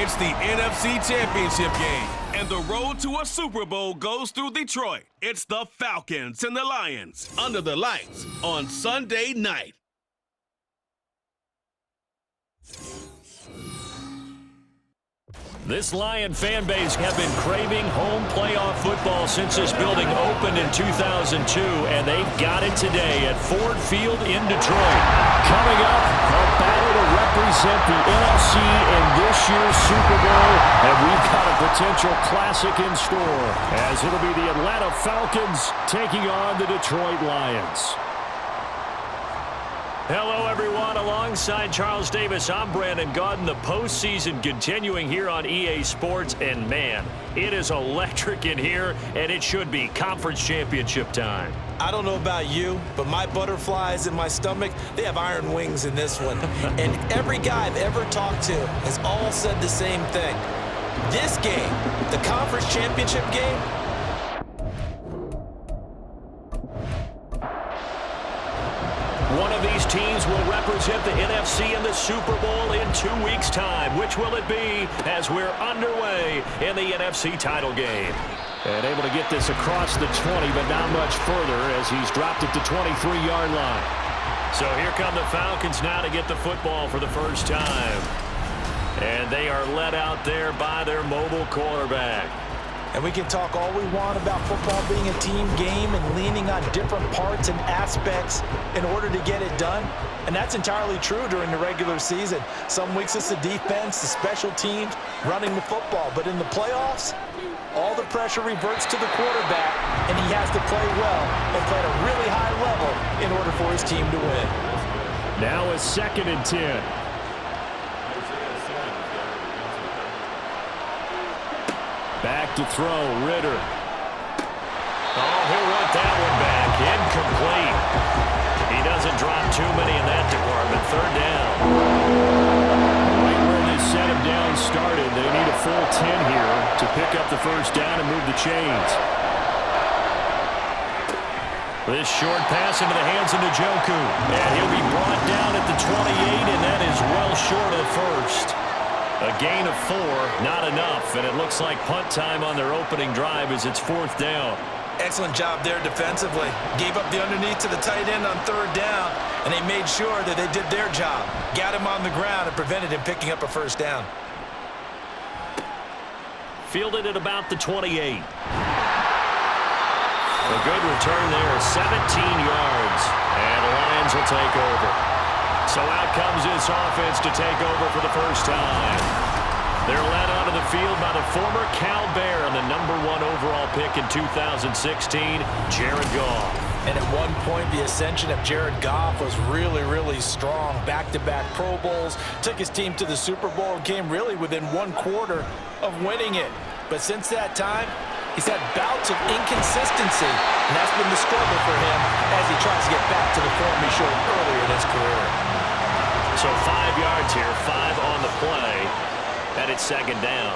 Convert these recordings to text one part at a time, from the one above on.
It's the NFC Championship game, and the road to a Super Bowl goes through Detroit. It's the Falcons and the Lions under the lights on Sunday night. This Lion fan base have been craving home playoff football since this building opened in 2002, and they've got it today at Ford Field in Detroit. Coming up, a battle to represent the NFC in this year's Super Bowl, and we've got a potential classic in store, as it'll be the Atlanta Falcons taking on the Detroit Lions. Hello, everyone. Alongside Charles Davis, I'm Brandon Gaudin. The postseason continuing here on EA Sports, and man, it is electric in here, and it should be conference championship time. I don't know about you, but my butterflies in my stomach, they have iron wings in this one. And every guy I've ever talked to has all said the same thing. This game, the conference championship game, one of these teams will represent the NFC in the Super Bowl in 2 weeks' time. Which will it be as we're underway in the NFC title game? And able to get this across the 20, but not much further as he's dropped it to 23-yard line. So here come the Falcons now to get the football for the first time. And they are led out there by their mobile quarterback. and we can talk all we want about football being a team game and leaning on different parts and aspects in order to get it done. And that's entirely true during the regular season. Some weeks it's the defense, the special teams, running the football. But in the playoffs, all the pressure reverts to the quarterback, and he has to play well and play at a really high level in order for his team to win. Now a 2nd and 10. Back to throw, Ritter. Oh, he'll want that one back. Incomplete. He doesn't drop too many in that department. 3rd down. Right where they set him down started, they need a full 10 here to pick up the first down and move the chains. This short pass into the hands of Njoku. And he'll be brought down at the 28, and that is well short of the first. A gain of 4, not enough, and it looks like punt time on their opening drive as it's 4th down. Excellent job there defensively. Gave up the underneath to the tight end on 3rd down, and they made sure that they did their job. Got him on the ground and prevented him picking up a 1st down. Fielded at about the 28. A good return there, 17 yards, and the Lions will take over. So out comes this offense to take over for the first time. They're led onto the field by the former Cal Bear and the #1 overall pick in 2016, Jared Goff. And at one point, the ascension of Jared Goff was really, really strong. Back-to-back Pro Bowls, took his team to the Super Bowl and came really within 1/4 of winning it. But since that time, he's had bouts of inconsistency, and that's been the struggle for him as he tries to get back to the form he showed earlier in his career. So 5 yards here, 5 on the play, and it's 2nd down.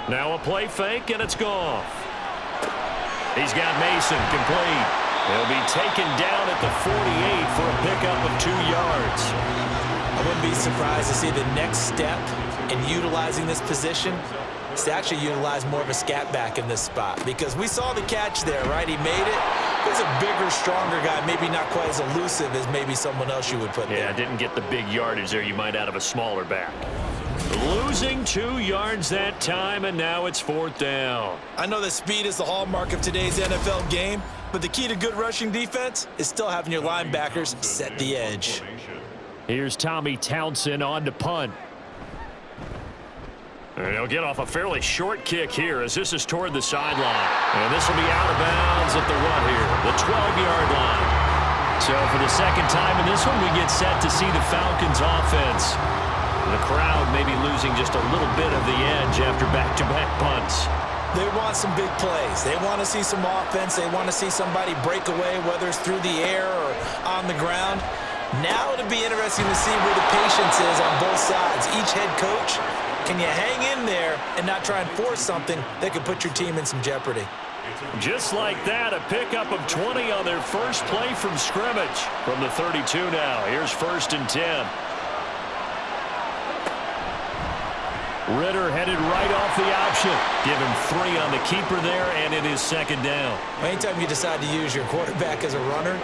Now a play fake, and it's Goff. He's got Mason complete. He'll be taken down at the 48 for a pickup of 2 yards. I wouldn't be surprised to see the next step in utilizing this position is to actually utilize more of a scat back in this spot, because we saw the catch there, right? He made it. There's a bigger, stronger guy, maybe not quite as elusive as maybe someone else you would put there. Yeah, didn't get the big yardage there you might out of a smaller back. Losing 2 yards that time, and now it's 4th down. I know that speed is the hallmark of today's NFL game, but the key to good rushing defense is still having your linebackers set the edge. Here's Tommy Townsend on to punt. And he'll get off a fairly short kick here as this is toward the sideline. And this will be out of bounds at the run here, the 12-yard line. So for the 2nd time in this one, we get set to see the Falcons offense. The crowd maybe losing just a little bit of the edge after back-to-back punts. They want some big plays. They want to see some offense. They want to see somebody break away, whether it's through the air or on the ground. Now it'll be interesting to see where the patience is on both sides. Each head coach, can you hang in there and not try and force something that could put your team in some jeopardy? Just like that, a pickup of 20 on their first play from scrimmage. From the 32 now, here's 1st and 10. Ritter headed right off the option. Give him 3 on the keeper there, and it is second down. Anytime you decide to use your quarterback as a runner,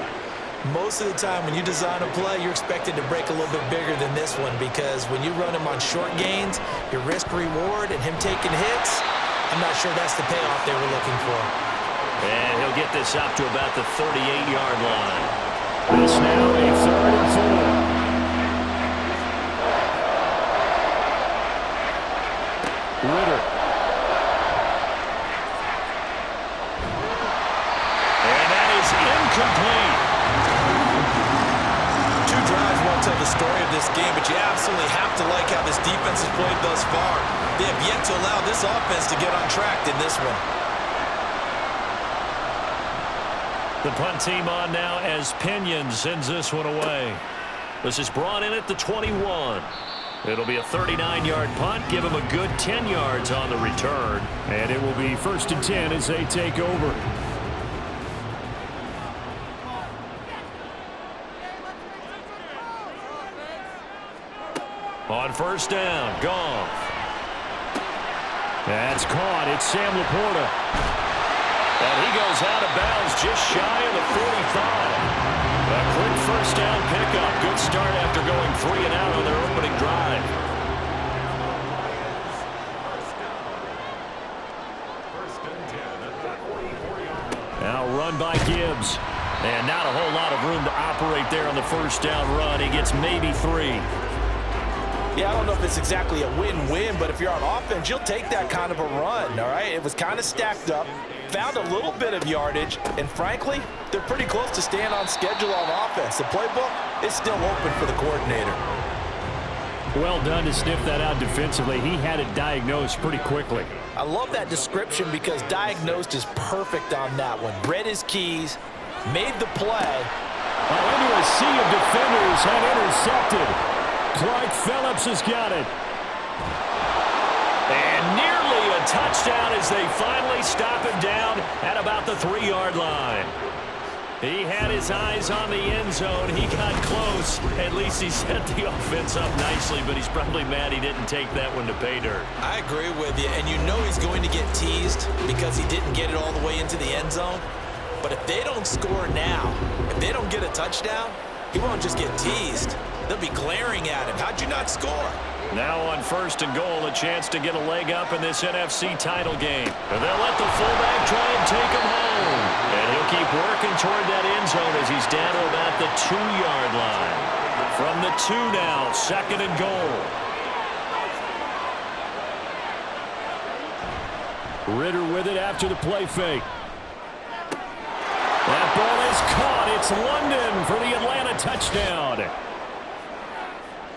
most of the time when you design a play, you're expected to break a little bit bigger than this one, because when you run him on short gains, your risk-reward and him taking hits, I'm not sure that's the payoff they were looking for. And he'll get this up to about the 38-yard line. This now a 3rd and 4. Ritter. And that is incomplete. 2 drives won't tell the story of this game, but you absolutely have to like how this defense has played thus far. They have yet to allow this offense to get on track in this one. The punt team on now as Pinion sends this one away. This is brought in at the 21. It'll be a 39-yard punt. Give him a good 10 yards on the return. And it will be 1st and 10 as they take over. On 1st down, Goff. That's caught. It's Sam Laporta. And he goes out of bounds just shy of the 45. A quick 1st down pickup. Good start after going 3 and out on their opening drive. Now run by Gibbs. And not a whole lot of room to operate there on the 1st down run. He gets maybe 3. Yeah, I don't know if it's exactly a win-win, but if you're on offense, you'll take that kind of a run, all right? It was kind of stacked up, found a little bit of yardage, and frankly, they're pretty close to staying on schedule on offense. The playbook is still open for the coordinator. Well done to sniff that out defensively. He had it diagnosed pretty quickly. I love that description because diagnosed is perfect on that one. Read his keys, made the play. Into a sea of defenders and intercepted. Clark Phillips has got it. And nearly a touchdown as they finally stop him down at about the 3-yard line. He had his eyes on the end zone. He got close. At least he set the offense up nicely, but he's probably mad he didn't take that one to pay dirt. I agree with you, and you know he's going to get teased because he didn't get it all the way into the end zone. But if they don't score now, if they don't get a touchdown, he won't just get teased. They'll be glaring at him. How'd you not score? Now on 1st and goal, a chance to get a leg up in this NFC title game. And they'll let the fullback try and take him home. And he'll keep working toward that end zone as he's down to about the 2-yard line. From the 2 now, 2nd and goal. Ritter with it after the play fake. That ball is caught. It's London for the Atlanta touchdown.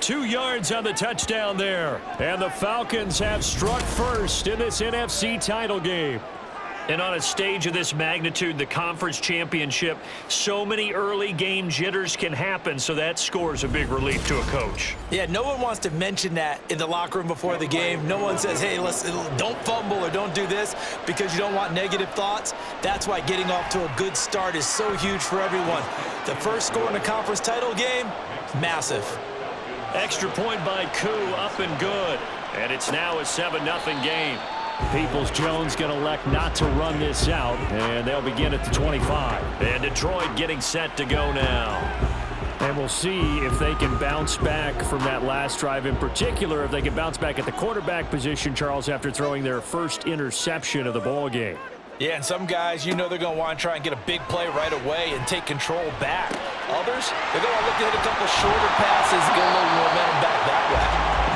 2 yards on the touchdown there. And the Falcons have struck first in this NFC title game. And on a stage of this magnitude, the conference championship, so many early game jitters can happen, so that scores a big relief to a coach. Yeah, no one wants to mention that in the locker room before the game. No one says, hey, don't fumble or don't do this because you don't want negative thoughts. That's why getting off to a good start is so huge for everyone. The first score in the conference title game, massive. Extra point by Koo, up and good. And it's now a 7-0 game. Peoples-Jones going to elect not to run this out, and they'll begin at the 25. And Detroit getting set to go now. And we'll see if they can bounce back from that last drive, in particular, if they can bounce back at the quarterback position, Charles, after throwing their first interception of the ball game. Yeah, and some guys, you know they're going to want to try and get a big play right away and take control back. Others, they're going to look to hit a couple shorter passes and get a little momentum back that way.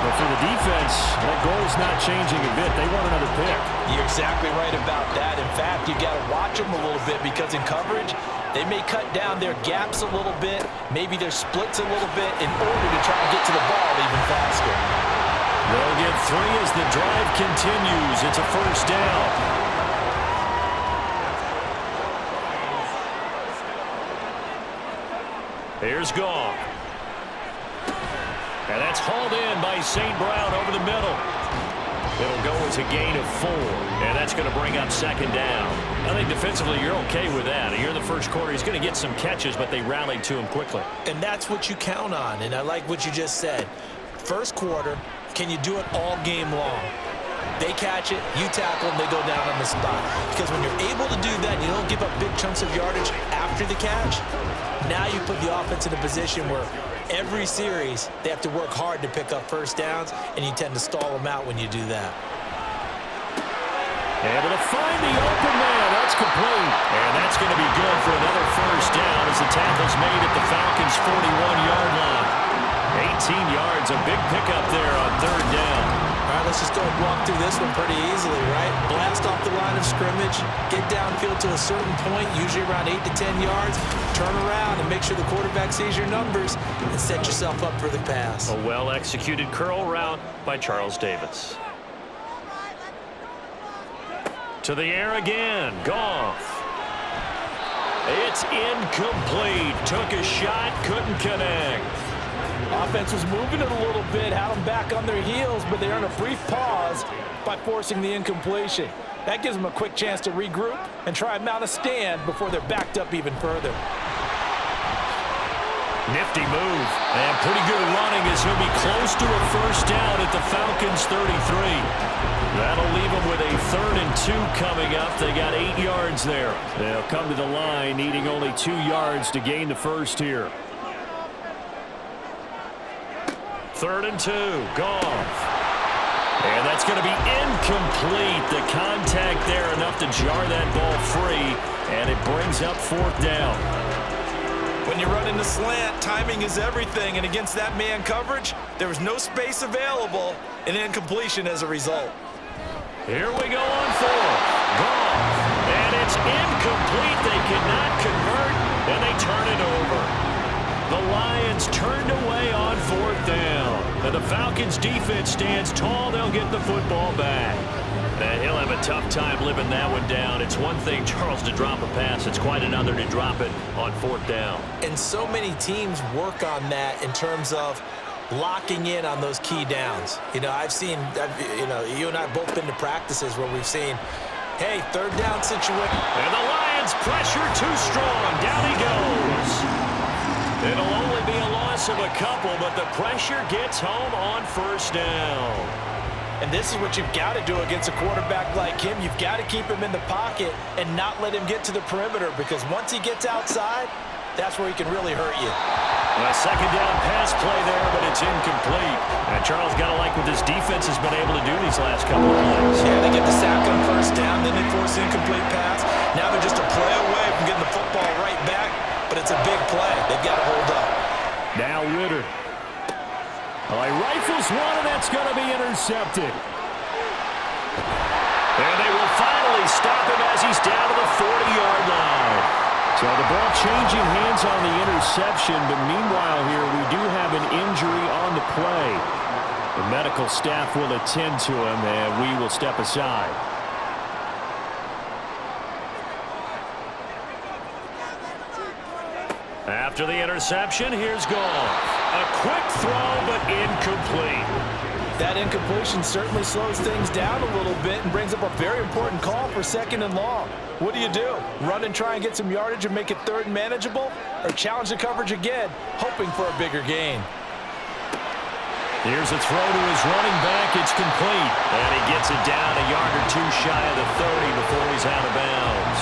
But for the defense, that goal's not changing a bit. They want another pick. You're exactly right about that. In fact, you got to watch them a little bit because in coverage, they may cut down their gaps a little bit, maybe their splits a little bit in order to try and get to the ball even faster. They'll get 3 as the drive continues. It's a 1st down. Here's Goff. And that's hauled in by St. Brown over the middle. It'll go as a gain of 4, and that's going to bring up 2nd down. I think defensively you're okay with that. Here in the first quarter, he's going to get some catches, but they rallied to him quickly. And that's what you count on, and I like what you just said. First quarter, can you do it all game long? They catch it, you tackle, and they go down on the spot. Because when you're able to do that, you don't give up big chunks of yardage after the catch. Now you put the offense in a position where every series they have to work hard to pick up first downs, and you tend to stall them out when you do that. Able to find the open man. That's complete. And that's going to be good for another first down as the tackle's made at the Falcons' 41-yard line. 18 yards, a big pickup there on third down. All right, let's just go and walk through this one pretty easily, right? Blast off the line of scrimmage, get downfield to a certain point, usually around 8 to 10 yards, turn around and make sure the quarterback sees your numbers and set yourself up for the pass. A well-executed curl route by Charles Davis. To the air again, Goff. It's incomplete. Took a shot, couldn't connect. Offense was moving it a little bit, had them back on their heels, but they earned a brief pause by forcing the incompletion. That gives them a quick chance to regroup and try and mount a stand before they're backed up even further. Nifty move, and pretty good running as he'll be close to a first down at the Falcons' 33. That'll leave them with a 3rd and 2 coming up. They got 8 yards there. They'll come to the line needing only 2 yards to gain the first here. 3rd and 2, Goff. And that's going to be incomplete. The contact there enough to jar that ball free, and it brings up 4th down. When you run in the slant, timing is everything, and against that man coverage, there was no space available, and incompletion as a result. Here we go on 4th. Goff. And it's incomplete. They cannot convert, and they turn it over. The Lions turned away on 4th down. And the Falcons defense stands tall. They'll get the football back. And he'll have a tough time living that one down. It's one thing, Charles, to drop a pass. It's quite another to drop it on 4th down. And so many teams work on that in terms of locking in on those key downs. You know, you and I have both been to practices where we've seen, hey, 3rd down situation. And the Lions pressure too strong. Down he goes. It'll only be a loss of a couple, but the pressure gets home on 1st down. And this is what you've got to do against a quarterback like him. You've got to keep him in the pocket and not let him get to the perimeter, because once he gets outside, that's where he can really hurt you. A 2nd down pass play there, but it's incomplete. And Charles got to like what this defense has been able to do these last couple of plays. Yeah, they get the sack on 1st down, then they force the incomplete pass. Now they're just a play away from getting the football right back, but it's a big play. They've got to hold up. Now Ritter. Oh, he rifles one, and that's going to be intercepted. And they will finally stop him as he's down to the 40-yard line. So the ball changing hands on the interception, but meanwhile here we do have an injury on the play. The medical staff will attend to him, and we will step aside. After the interception, here's Goff. A quick throw, but incomplete. That incompletion certainly slows things down a little bit and brings up a very important call for 2nd and long. What do? Run and try and get some yardage and make it 3rd and manageable? Or challenge the coverage again, hoping for a bigger gain? Here's a throw to his running back. It's complete. And he gets it down a yard or 2 shy of the 30 before he's out of bounds.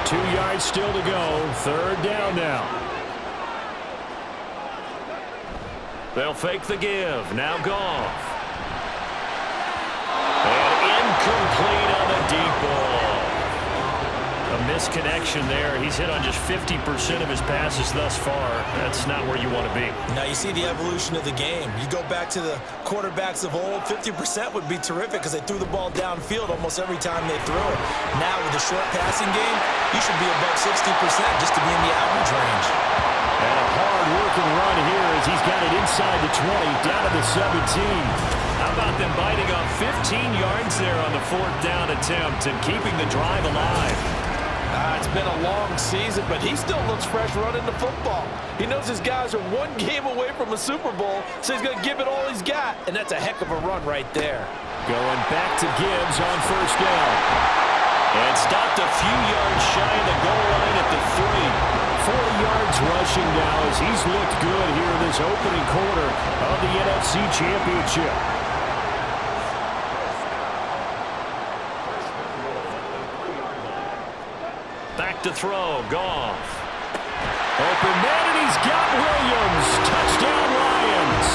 2 yards still to go. 3rd down now. They'll fake the give. Now Goff. And incomplete on the deep ball. A misconnection there. He's hit on just 50% of his passes thus far. That's not where you want to be. Now you see the evolution of the game. You go back to the quarterbacks of old, 50% would be terrific because they threw the ball downfield almost every time they threw it. Now with the short passing game, you should be above 60% just to be in the average range. And a hard-working run here as he's got it inside the 20, down to the 17. How about them biting off 15 yards there on the 4th down attempt and keeping the drive alive? It's been a long season, but he still looks fresh running the football. He knows his guys are 1 game away from a Super Bowl, so he's going to give it all he's got, and that's a heck of a run right there. Going back to Gibbs on 1st down. And stopped a few yards shy of the goal line at the 3. 40 yards rushing now as he's looked good here in this opening quarter of the NFC Championship. to throw. Goff. Open man, and he's got Williams. Touchdown, Lions.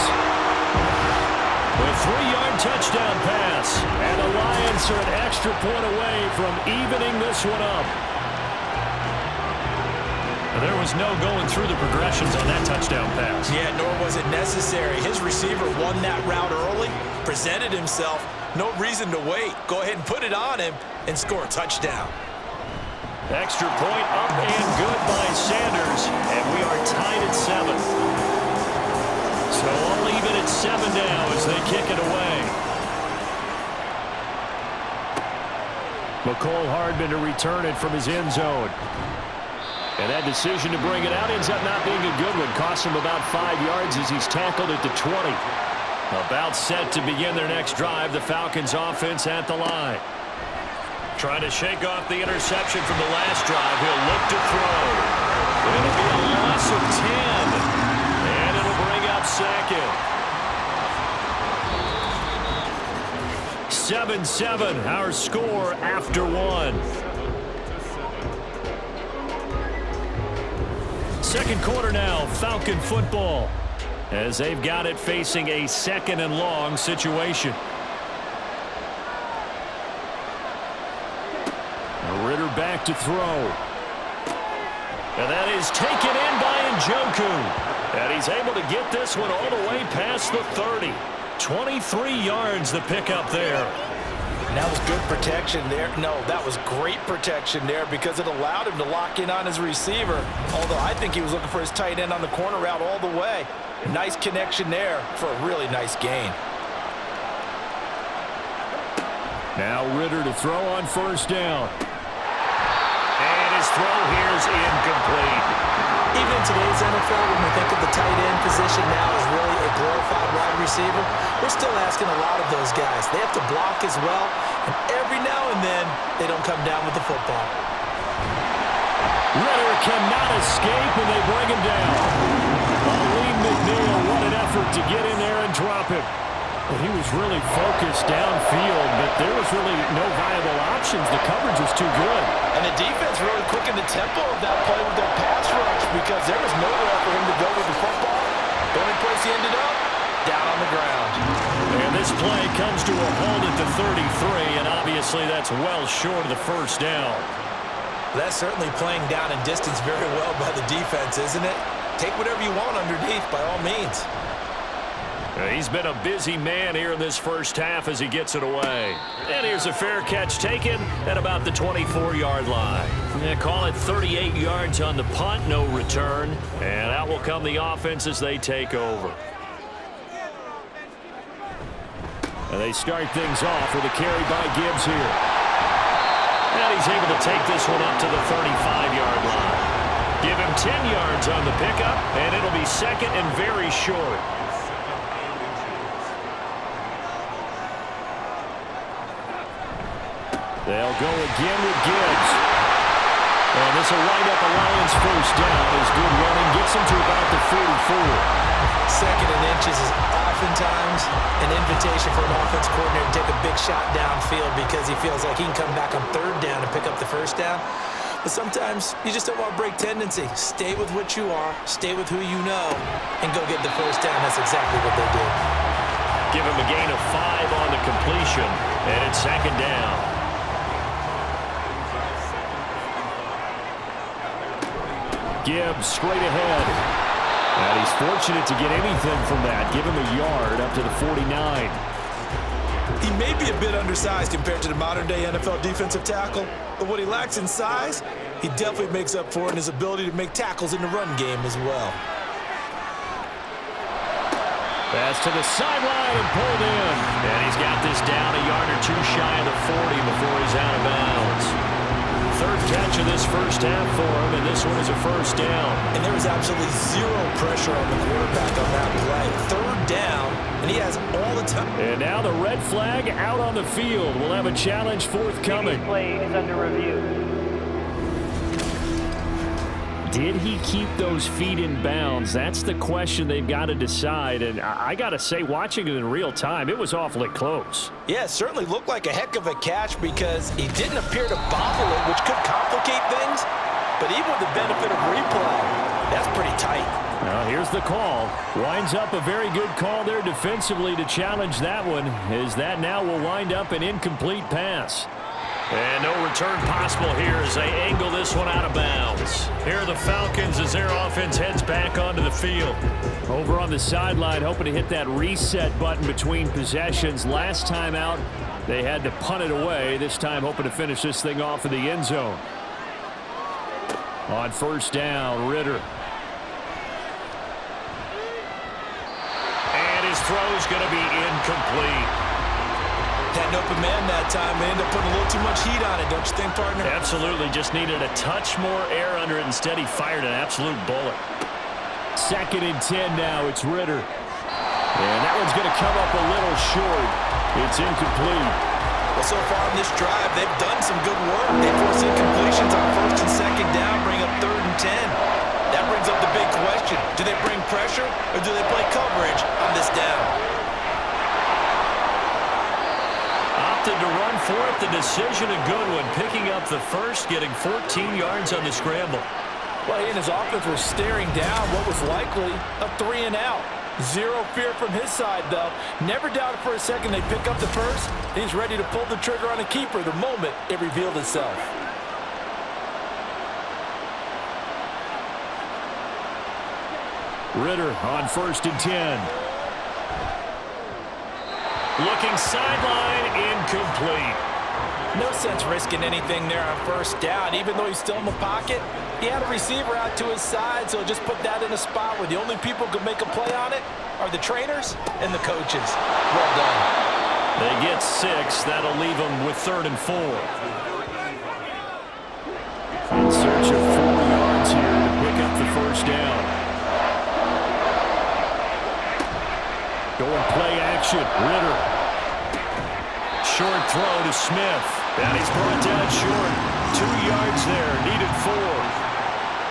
A 3-yard touchdown pass. And the Lions are an extra point away from evening this one up. There was no going through the progressions on that touchdown pass. Yeah, nor was it necessary. His receiver won that route early, presented himself. No reason to wait. Go ahead and put it on him and score a touchdown. Extra point up and good by Sanders. And we are tied at 7. So all even at 7 now as they kick it away. McCole Hardman to return it from his end zone. And that decision to bring it out ends up not being a good one. Costs him about 5 yards as he's tackled at the 20. About set to begin their next drive. The Falcons offense at the line. Trying to shake off the interception from the last drive. He'll look to throw. It'll be a loss of 10. And it'll bring up second. 7-7, our score after 1. Second quarter now, Falcon football, as they've got it facing a 2nd and long situation. Ritter back to throw. And that is taken in by Njoku. And he's able to get this one all the way past the 30. 23 yards the pickup there. And that was good protection there. No, that was great protection there because it allowed him to lock in on his receiver. Although I think he was looking for his tight end on the corner route all the way. Nice connection there for a really nice gain. Now Ritter to throw on first down. And his throw here is incomplete. Even in today's NFL, when we think of the tight end position now as really a glorified wide receiver, we're still asking a lot of those guys. They have to block as well, and every now and then, they don't come down with the football. Ritter cannot escape, and they bring him down. Lee McNeil, what an effort to get in there and drop him. Well, he was really focused downfield, but there was really no viable options. The coverage was too good. And the defense really quickened the tempo of that play with their pass rush because there was nowhere for him to go with the football. The only place he ended up, down on the ground. And this play comes to a halt at the 33, and obviously that's well short of the first down. That's certainly playing down in distance very well by the defense, isn't it? Take whatever you want underneath by all means. He's been a busy man here in this first half as he gets it away. And here's a fair catch taken at about the 24-yard line. Call it 38 yards on the punt, no return. And out will come the offense as they take over. And they start things off with a carry by Gibbs here. And he's able to take this one up to the 35-yard line. Give him 10 yards on the pickup, and it'll be second and very short. They'll go again with Gibbs. And this will wind up a Lions first down as good running gets them to about the 44. Second and inches is oftentimes an invitation for an offense coordinator to take a big shot downfield because he feels like he can come back on third down and pick up the first down. But sometimes you just don't want to break tendency. Stay with what you are, stay with who you know, and go get the first down. That's exactly what they did. Give him a gain of 5 on the completion, and it's second down. Gibbs straight ahead. And he's fortunate to get anything from that. Give him a yard up to the 49. He may be a bit undersized compared to the modern-day NFL defensive tackle, but what he lacks in size, he definitely makes up for in his ability to make tackles in the run game as well. Pass to the sideline and pulled in. And he's got this down a yard or two shy of the 40 before he's out of bounds. Third catch of this first half for him, and this one is a first down. And there was absolutely zero pressure on the quarterback on that play. Third down, and he has all the time. And now the red flag out on the field. We'll have a challenge forthcoming. The play is under review. Did he keep those feet in bounds? That's the question they've got to decide. And I got to say, watching it in real time, it was awfully close. Yeah, it certainly looked like a heck of a catch because he didn't appear to bobble it, which could complicate things. But even with the benefit of replay, that's pretty tight. Well, here's the call. Winds up a very good call there defensively to challenge that one, as that now will wind up an incomplete pass. And no return possible here as they angle this one out of bounds. Here are the Falcons as their offense heads back onto the field. Over on the sideline, hoping to hit that reset button between possessions. Last time out, they had to punt it away. This time, hoping to finish this thing off in the end zone. On first down, Ritter. And his throw's going to be incomplete. Had an open man that time. They ended up putting a little too much heat on it, don't you think, partner? Absolutely. Just needed a touch more air under it. Instead, he fired an absolute bullet. 2nd and 10 now. It's Ritter. And that one's going to come up a little short. It's incomplete. Well, so far in this drive, they've done some good work. They force incompletions on 1st and 2nd down, bring up 3rd and 10. That brings up the big question. Do they bring pressure or do they play coverage on this down? Opted to run for it. The decision a good one. Picking up the first, getting 14 yards on the scramble. Well, he and his offense were staring down what was likely a 3 and out. Zero fear from his side, though. Never doubted for a second they pick up the first. He's ready to pull the trigger on a keeper the moment it revealed itself. Ritter on 1st and 10. Looking sideline, incomplete. No sense risking anything there on 1st down. Even though he's still in the pocket, he had a receiver out to his side, so just put that in a spot where the only people who can make a play on it are the trainers and the coaches. Well done. They get 6. That'll leave them with 3rd and 4. In search of 4 yards here to pick up the 1st down. Going play action, Ritter. Short throw to Smith. And he's brought down short. 2 yards there, needed 4.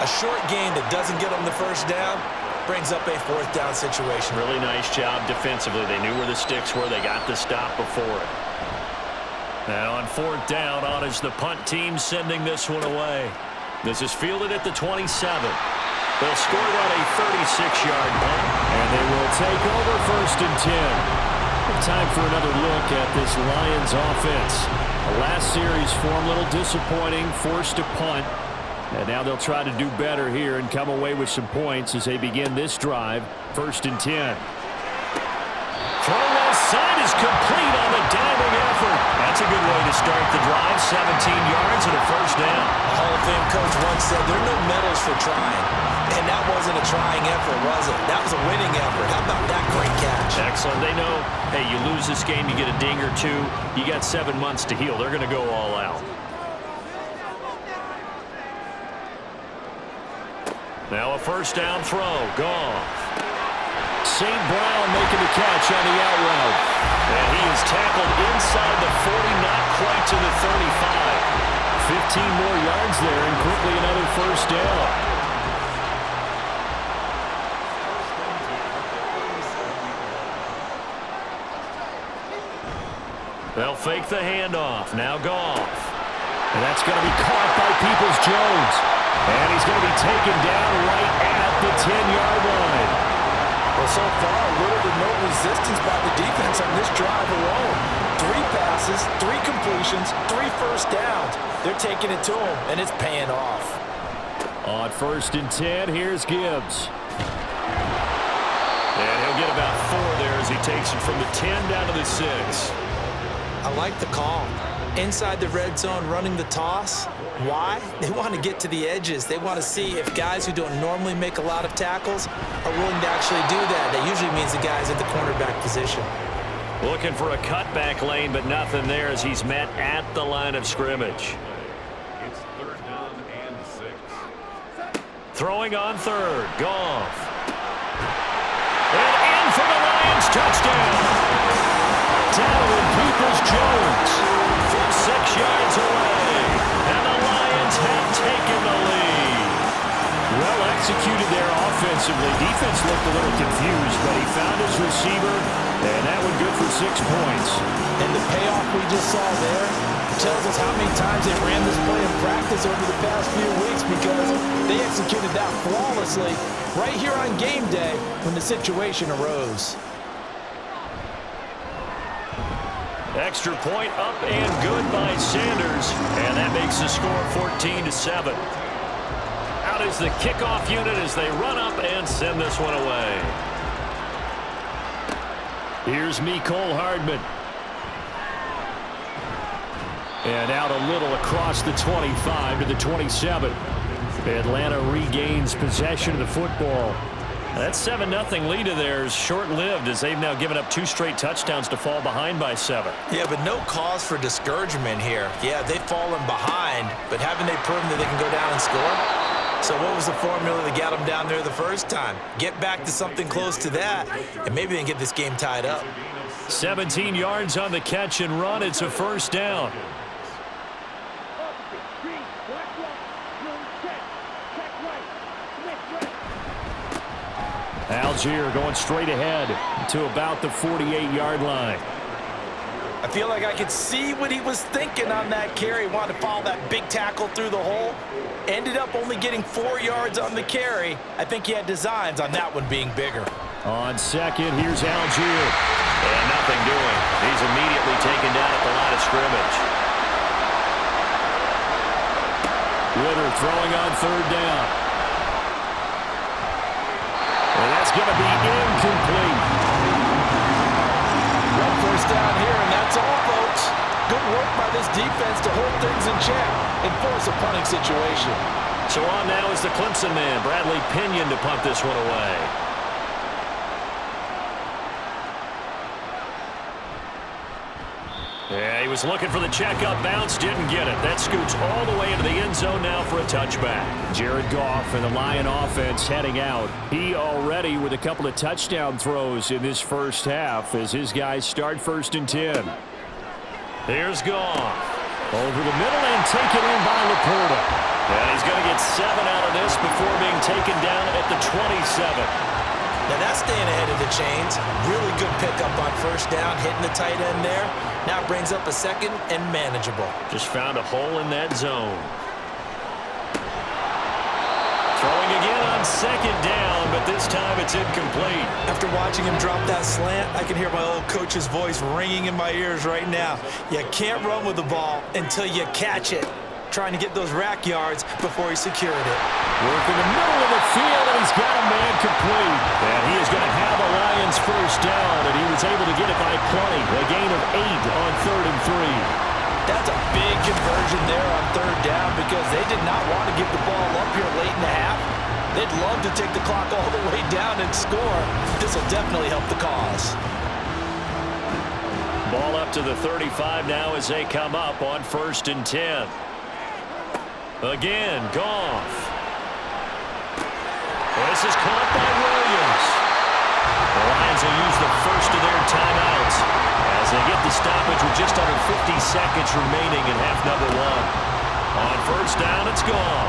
A short gain that doesn't get them the 1st down brings up a 4th down situation. Really nice job defensively. They knew where the sticks were. They got the stop before it. Now on 4th down, on is the punt team sending this one away. This is fielded at the 27. They'll score on a 36-yard punt. And they will take over 1st and 10. Time for another look at this Lions offense. The last series for them, a little disappointing, forced to punt. And now they'll try to do better here and come away with some points as they begin this drive. 1st and 10. Throw left side is complete on the diving effort. That's a good way to start the drive. 17 yards and a 1st down. The Hall of Fame coach once said there are no medals for trying. And that wasn't a trying effort, was it? That was a winning effort. How about that great catch? Excellent. They know, hey, you lose this game, you get a ding or 2. You got 7 months to heal. They're going to go all out. Now a 1st down throw. Goff. St. Brown making the catch on the out route. And he is tackled inside the 40, not quite to the 35. 15 more yards there and quickly another 1st down. They'll fake the handoff. Now Goff. And that's going to be caught by Peoples-Jones. And he's going to be taken down right at the 10-yard line. Well, so far, little to no resistance by the defense on this drive alone. 3 passes, 3 completions, 3 1st downs. They're taking it to him, and it's paying off. On 1st and 10, here's Gibbs. And he'll get about 4 there as he takes it from the 10 down to the 6. I like the call. Inside the red zone, running the toss. Why? They want to get to the edges. They want to see if guys who don't normally make a lot of tackles are willing to actually do that. That usually means the guys at the cornerback position. Looking for a cutback lane, but nothing there as he's met at the line of scrimmage. It's 3rd down and 6. Throwing on 3rd. Goff. And in for the Lions. Touchdown. Down with Peoples-Jones from 6 yards away. And the Lions have taken the lead. Well executed there offensively. Defense looked a little confused, but he found his receiver, and that one good for 6 points. And the payoff we just saw there, tells us how many times they ran this play in practice over the past few weeks, because they executed that flawlessly right here on game day when the situation arose. Extra point up and good by Sanders, and that makes the score 14-7. Out is the kickoff unit as they run up and send this one away. Here's Mecole Hardman. And out a little across the 25 to the 27. Atlanta regains possession of the football. That 7-0 lead of theirs short-lived, as they've now given up 2 straight touchdowns to fall behind by 7. Yeah, but no cause for discouragement here. Yeah, they've fallen behind, but haven't they proven that they can go down and score? So what was the formula that got them down there the first time? Get back to something close to that, and maybe they can get this game tied up. 17 yards on the catch and run. It's a first down. Algier going straight ahead to about the 48-yard line. I feel like I could see what he was thinking on that carry. Wanted to follow that big tackle through the hole. Ended up only getting 4 yards on the carry. I think he had designs on that one being bigger. On second, here's Algier. And nothing doing. He's immediately taken down at the line of scrimmage. Ritter throwing on third down. And that's going to be incomplete. One first down here, and that's all, folks. Good work by this defense to hold things in check and force a punting situation. So on now is the Clemson man, Bradley Pinion, to punt this one away. Yeah, he was looking for the checkup bounce, didn't get it. That scoots all the way into the end zone now for a touchback. Jared Goff and the Lion offense heading out. He already with a couple of touchdown throws in this first half as his guys start 1st and 10. Here's Goff. Over the middle and taken in by Laporta. And he's going to get 7 out of this before being taken down at the 27. Now that's staying ahead of the chains. Really good pickup on first down, hitting the tight end there. Now brings up a second and manageable. Just found a hole in that zone. Throwing again on second down, but this time it's incomplete. After watching him drop that slant, I can hear my old coach's voice ringing in my ears right now. You can't run with the ball until you catch it. Trying to get those rack yards before he secured it. Working the middle of the field, and he's got a man complete. And he is going to have a Lions first down, and he was able to get it by plenty. A gain of 8 on 3rd and 3. That's a big conversion there on 3rd down, because they did not want to give the ball up here late in the half. They'd love to take the clock all the way down and score. This will definitely help the cause. Ball up to the 35 now as they come up on 1st and 10. Again, Goff. This is caught by Williams. The Lions will use the first of their timeouts as they get the stoppage with just under 50 seconds remaining in half number 1. On first down, it's Goff.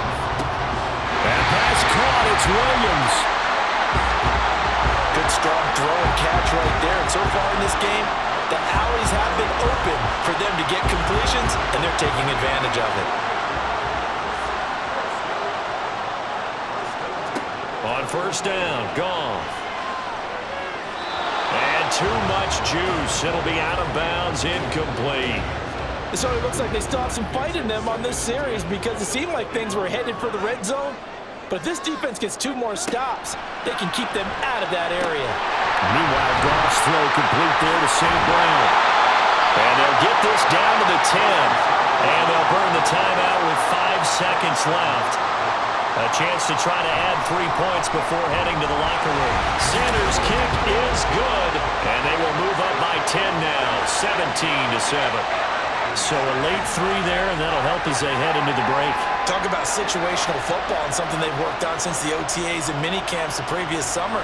And pass caught, it's Williams. Good strong throw and catch right there. And so far in this game, the alleys have been open for them to get completions, and they're taking advantage of it. On first down, Goff. And too much juice. It'll be out of bounds, incomplete. So it looks like they still have some fight in them on this series, because it seemed like things were headed for the red zone. But if this defense gets 2 more stops, they can keep them out of that area. Meanwhile, Goff's throw complete there to St. Brown. And they'll get this down to the 10. And they'll burn the timeout with 5 seconds left. A chance to try to add 3 points before heading to the locker room. Sanders' kick is good, and they will move up by 10 now, 17-7. So a late 3 there, and that'll help as they head into the break. Talk about situational football and something they've worked on since the OTAs and minicamps the previous summer.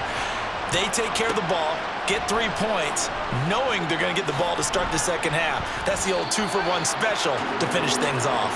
They take care of the ball, get 3 points, knowing they're going to get the ball to start the second half. That's the old 2-for-1 special to finish things off.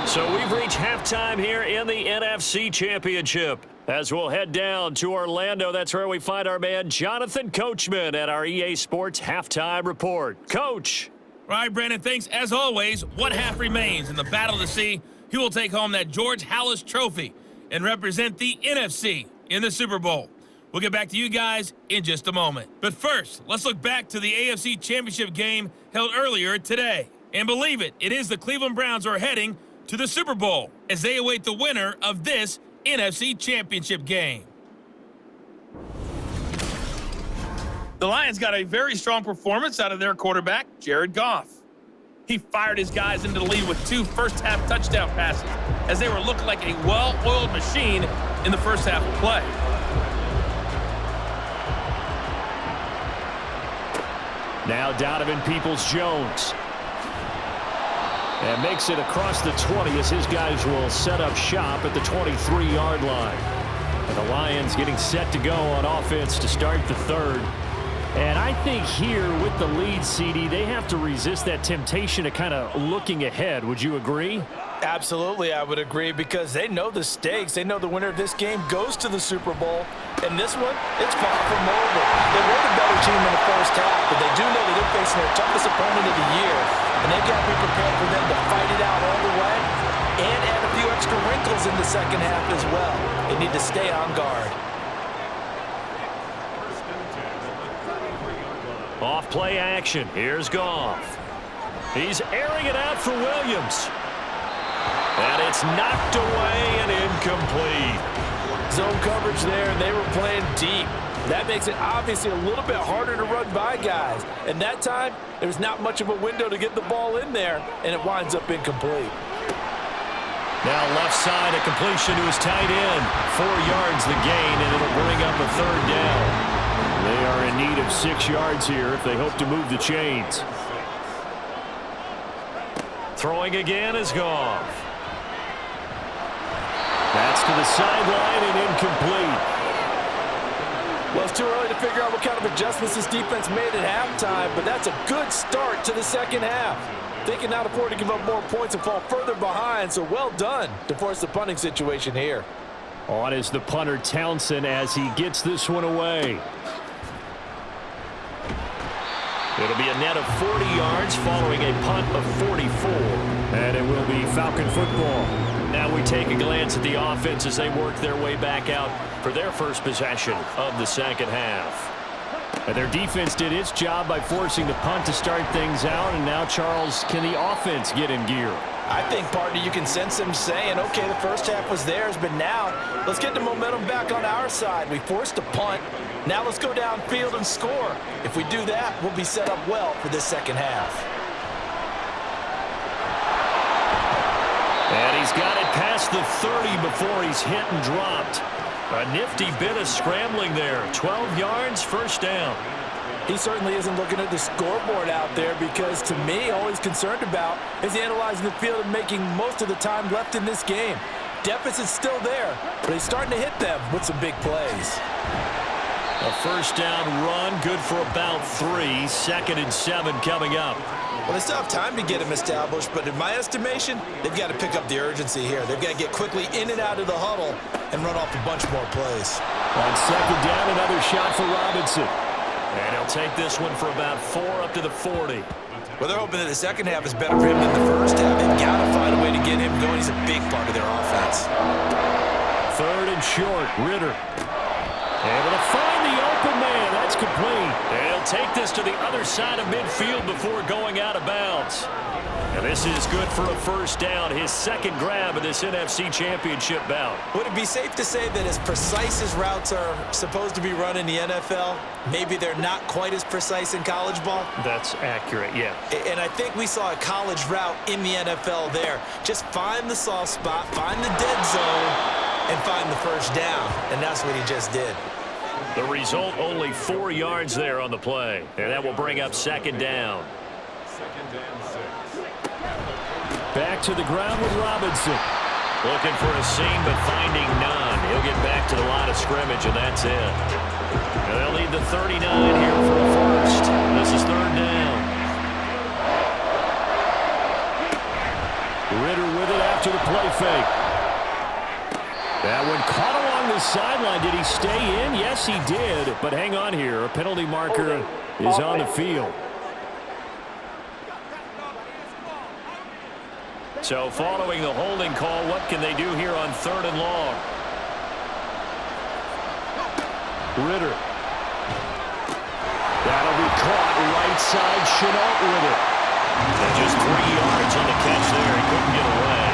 So we've reached halftime here in the NFC Championship. As we'll head down to Orlando, that's where we find our man Jonathan Coachman at our EA Sports Halftime Report. Coach. All right, Brandon, thanks. As always, one half remains in the battle to see who will take home that George Halas trophy and represent the NFC in the Super Bowl. We'll get back to you guys in just a moment. But first, let's look back to the AFC Championship game held earlier today. And believe it, it is the Cleveland Browns who are heading to the Super Bowl as they await the winner of this NFC Championship game. The Lions got a very strong performance out of their quarterback, Jared Goff. He fired his guys into the lead with 2 first-half touchdown passes as they were looking like a well-oiled machine in the first half of play. Now Donovan Peoples-Jones. And makes it across the 20 as his guys will set up shop at the 23-yard line. And the Lions getting set to go on offense to start the third. And I think here with the lead, CD, they have to resist that temptation of kind of looking ahead. Would you agree? Absolutely, I would agree, because they know the stakes. They know the winner of this game goes to the Super Bowl. And this one, it's far from over. They were the better team in the first half, but they do know that they're facing their toughest opponent of the year. And they've got to be prepared for them to fight it out all the way and add a few extra wrinkles in the second half as well. They need to stay on guard. Off play action. Here's Goff. He's airing it out for Williams. And it's knocked away and incomplete. Zone coverage there, and they were playing deep. That makes it obviously a little bit harder to run by guys. And that time, there's not much of a window to get the ball in there, and it winds up incomplete. Now left side, a completion to his tight end. 4 yards the gain, and it'll bring up a third down. They are in need of 6 yards here if they hope to move the chains. Throwing again is Goff. That's to the sideline and incomplete. Well, it's too early to figure out what kind of adjustments this defense made at halftime, but that's a good start to the second half. They can not afford to give up more points and fall further behind, so well done to force the punting situation here. On is the punter Townsend as he gets this one away. It'll be a net of 40 yards following a punt of 44. And it will be Falcon football. Now we take a glance at the offense as they work their way back out for their first possession of the second half. And their defense did its job by forcing the punt to start things out. And now, Charles, can the offense get in gear? I think, partner, you can sense them saying, okay, the first half was theirs, but now let's get the momentum back on our side. We forced a punt. Now let's go downfield and score. If we do that, we'll be set up well for this second half. And he's got it past the 30 before he's hit and dropped. A nifty bit of scrambling there. 12 yards, first down. He certainly isn't looking at the scoreboard out there because, to me, all he's concerned about is analyzing the field and making most of the time left in this game. Deficit's still there, but he's starting to hit them with some big plays. A first down run, good for about 3. 2nd and 7 coming up. Well, they still have time to get him established, but in my estimation, they've got to pick up the urgency here. They've got to get quickly in and out of the huddle and run off a bunch more plays. On 2nd down, another shot for Robinson. And he'll take this one for about 4 up to the 40. Well, they're hoping that the second half is better for him than the first half. They've got to find a way to get him going. He's a big part of their offense. 3rd and short, Ritter. Able to find the open man. That's complete. They'll take this to the other side of midfield before going out of bounds. And this is good for a first down. His 2nd grab of this NFC Championship bout. Would it be safe to say that as precise as routes are supposed to be run in the NFL, maybe they're not quite as precise in college ball? That's accurate, yeah. And I think we saw a college route in the NFL there. Just find the soft spot, find the dead zone, and find the first down. And that's what he just did. The result, only 4 yards there on the play. And that will bring up 2nd down. Back to the ground with Robinson. Looking for a seam, but finding none. He'll get back to the line of scrimmage, and that's it. And they'll lead the 39 here for a first. This is 3rd down. Ritter with it after the play fake. That one caught along the sideline. Did he stay in? Yes, he did. But hang on here. A penalty marker is on the field. So following the holding call, what can they do here on 3rd and long? Ritter. That'll be caught right side. Chenault with it. And just 3 yards on the catch there. He couldn't get away.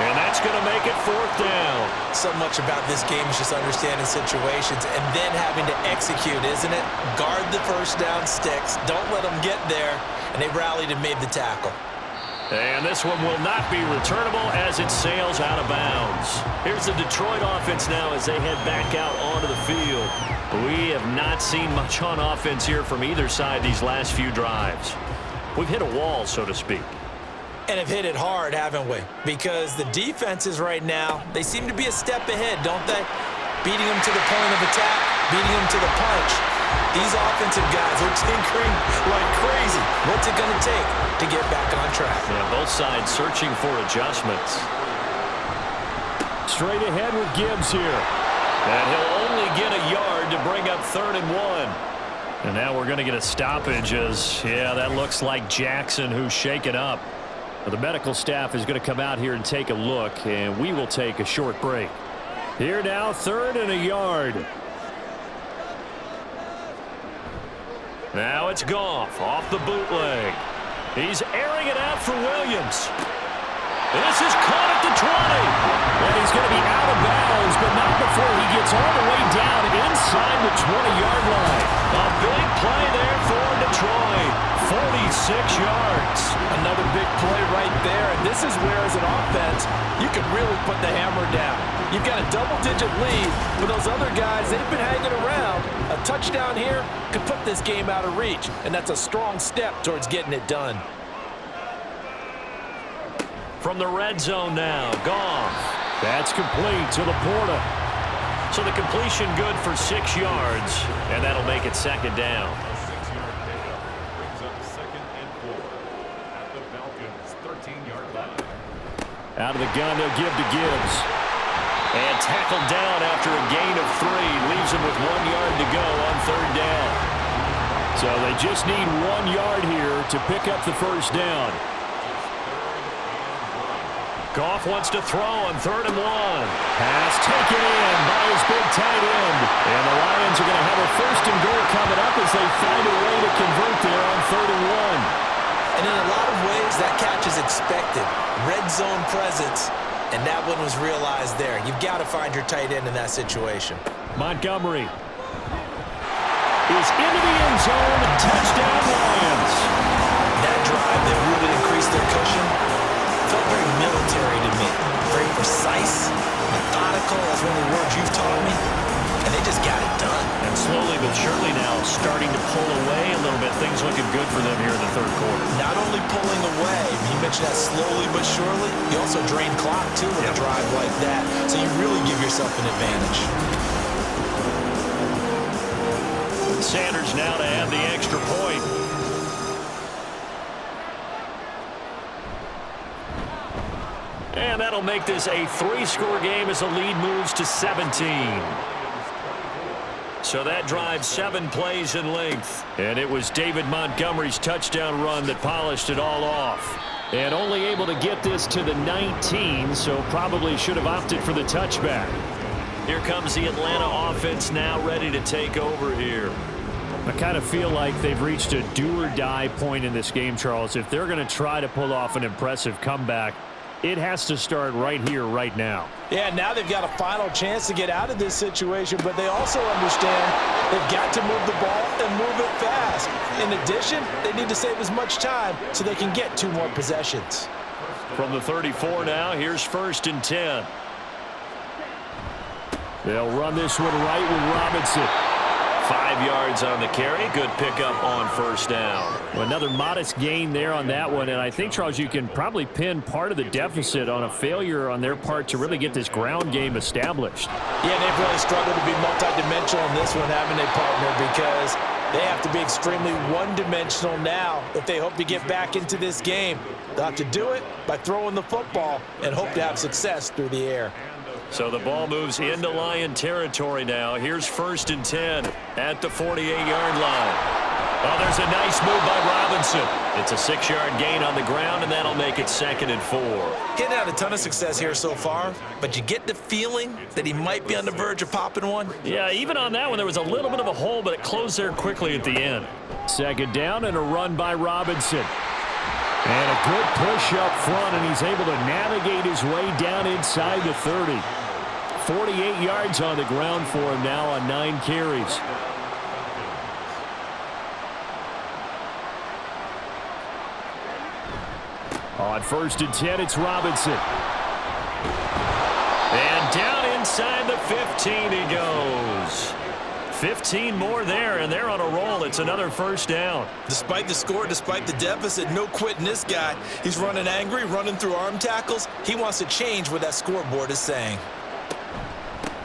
And that's going to make it 4th down. So much about this game is just understanding situations and then having to execute, isn't it? Guard the first down sticks. Don't let them get there. And they rallied and made the tackle. And this one will not be returnable as it sails out of bounds. Here's the Detroit offense now as they head back out onto the field. We have not seen much on offense here from either side these last few drives. We've hit a wall, so to speak. And have hit it hard, haven't we? Because the defenses right now, they seem to be a step ahead, don't they? Beating them to the point of attack, beating them to the punch. These offensive guys are tinkering like crazy. What's it going to take to get back on track? Yeah, both sides searching for adjustments. Straight ahead with Gibbs here. And he'll only get a yard to bring up 3rd and 1. And now we're going to get a stoppage as, yeah, that looks like Jackson who's shaken up. The medical staff is going to come out here and take a look, and we will take a short break. Here now, 3rd and a yard. Now it's Goff off the bootleg. He's airing it out for Williams. This is caught at the 20. And he's going to be out of bounds, but not before he gets all the way down inside the 20-yard line. A big play there for Detroit. 46 yards. Another big play right there, and this is where, as an offense, you can really put the hammer down. You've got a double-digit lead, but those other guys, they've been hanging around. A touchdown here could put this game out of reach, and that's a strong step towards getting it done. From the red zone now, Goff. That's complete to Laporta. So the completion good for 6 yards, and that'll make it 2nd down. Brings up 2nd and 4 at the Falcons' 13-yard line. Out of the gun, they'll give to Gibbs. And tackled down after a gain of 3. Leaves him with 1 yard to go on 3rd down. So they just need 1 yard here to pick up the first down. Goff wants to throw on 3rd and 1. Pass taken in by his big tight end. And the Lions are going to have a 1st and goal coming up as they find a way to convert there on 3rd and 1. And in a lot of ways, that catch is expected. Red zone presence, and that one was realized there. You've got to find your tight end in that situation. Montgomery is into the end zone. Touchdown, Lions. That drive that really increased their cushion felt very military to me. Very precise, methodical. That's one of the words you've taught me. And they just got it done. And slowly but surely now starting to pull away a little bit. Things looking good for them here in the 3rd quarter. Not only pulling away, you mentioned that slowly but surely, you also drain clock too with a drive like that. So you really give yourself an advantage. Sanders now to add the extra point. And that'll make this a 3-score game as the lead moves to 17. So that drives 7 plays in length. And it was David Montgomery's touchdown run that polished it all off. And only able to get this to the 19, so probably should have opted for the touchback. Here comes the Atlanta offense now ready to take over here. I kind of feel like they've reached a do-or-die point in this game, Charles. If they're going to try to pull off an impressive comeback, it has to start right here, right now. Yeah, now they've got a final chance to get out of this situation, but they also understand they've got to move the ball and move it fast. In addition, they need to save as much time so they can get 2 more possessions. From the 34 now, here's 1st and 10. They'll run this one right with Robinson. 5 yards on the carry. Good pickup on 1st down. Well, another modest gain there on that one. And I think, Charles, you can probably pin part of the deficit on a failure on their part to really get this ground game established. Yeah, they've really struggled to be multidimensional in this one, haven't they, partner? Because they have to be extremely one-dimensional now if they hope to get back into this game. They'll have to do it by throwing the football and hope to have success through the air. So the ball moves into Lion territory now. Here's 1st and 10 at the 48-yard line. Oh, there's a nice move by Robinson. It's a 6-yard gain on the ground, and that'll make it 2nd and 4. Getting out a ton of success here so far, but you get the feeling that he might be on the verge of popping one. Yeah, even on that one, there was a little bit of a hole, but it closed there quickly at the end. 2nd down and a run by Robinson. And a good push up front, and he's able to navigate his way down inside the 30. 48 yards on the ground for him now on 9 carries. On 1st and 10, it's Robinson. And down inside the 15 he goes. 15 more there, and they're on a roll. It's another 1st down. Despite the score, despite the deficit, no quitting this guy. He's running angry, running through arm tackles. He wants to change what that scoreboard is saying.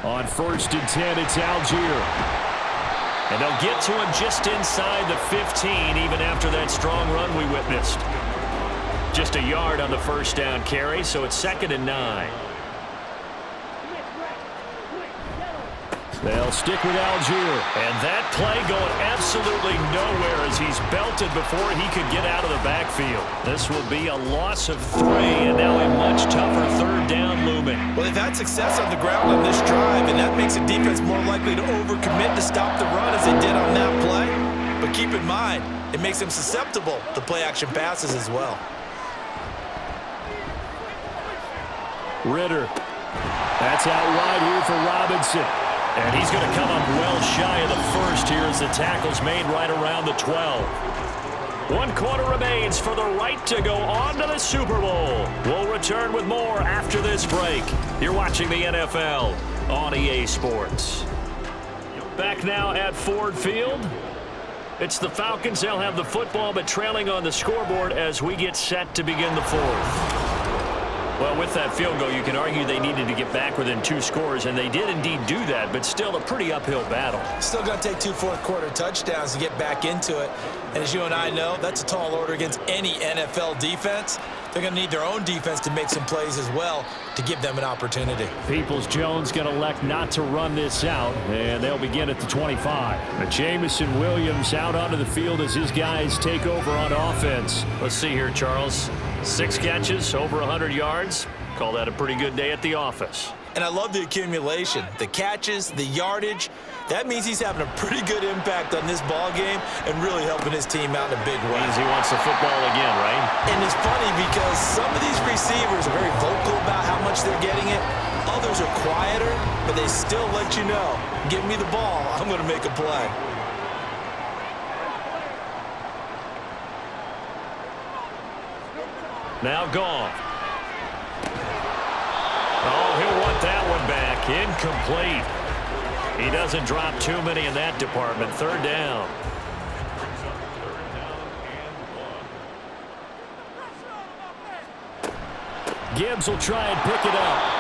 On 1st and 10, it's Algier. And they'll get to him just inside the 15, even after that strong run we witnessed. Just a yard on the 1st down carry, so it's 2nd and 9. They'll stick with Algier. And that play going absolutely nowhere as he's belted before he could get out of the backfield. This will be a loss of 3, and now a much tougher 3rd down looming. Well, they've had success on the ground on this drive, and that makes the defense more likely to overcommit to stop the run as they did on that play. But keep in mind, it makes them susceptible to play-action passes as well. Ritter. That's out wide here for Robinson. And he's going to come up well shy of the 1st here as the tackle's made right around the 12. 1 quarter remains for the right to go on to the Super Bowl. We'll return with more after this break. You're watching the NFL on EA Sports. Back now at Ford Field. It's the Falcons. They'll have the football, but trailing on the scoreboard as we get set to begin the 4th. Well, with that field goal, you can argue they needed to get back within 2 scores, and they did indeed do that, but still a pretty uphill battle. Still going to take 2 fourth-quarter touchdowns to get back into it. And as you and I know, that's a tall order against any NFL defense. They're going to need their own defense to make some plays as well to give them an opportunity. Peoples-Jones going to elect not to run this out, and they'll begin at the 25. But Jamison Williams out onto the field as his guys take over on offense. Let's see here, Charles. 6 catches, over 100 yards. Call that a pretty good day at the office. And I love the accumulation, the catches, the yardage. That means he's having a pretty good impact on this ball game and really helping his team out in a big way. Means he wants the football again, right? And it's funny because some of these receivers are very vocal about how much they're getting it. Others are quieter, but they still let you know, give me the ball, I'm going to make a play. Now gone. Oh, he'll want that one back. Incomplete. He doesn't drop too many in that department. 3rd down. Gibbs will try and pick it up.